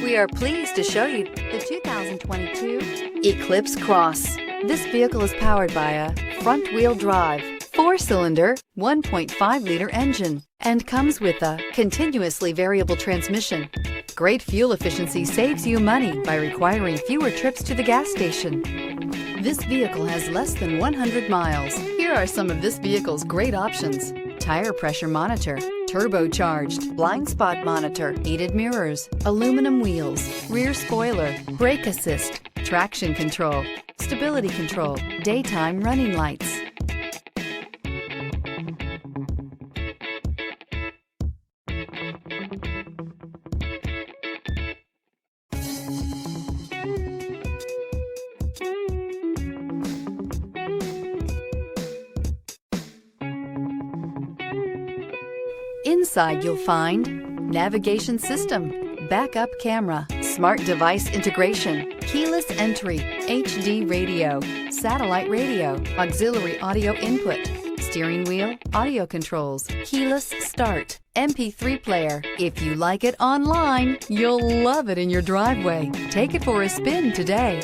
We are pleased to show you the 2022 Eclipse Cross. This vehicle is powered by a front-wheel drive, 4-cylinder, 1.5-liter engine, and comes with a continuously variable transmission. Great fuel efficiency saves you money by requiring fewer trips to the gas station. This vehicle has less than 100 miles. Here are some of this vehicle's great options: tire pressure monitor, turbocharged, blind spot monitor, heated mirrors, aluminum wheels, rear spoiler, brake assist, traction control, stability control, daytime running lights. Inside you'll find navigation system, backup camera, smart device integration, keyless entry, HD radio, satellite radio, auxiliary audio input, steering wheel audio controls, keyless start, MP3 player. If you like it online, you'll love it in your driveway. Take it for a spin today.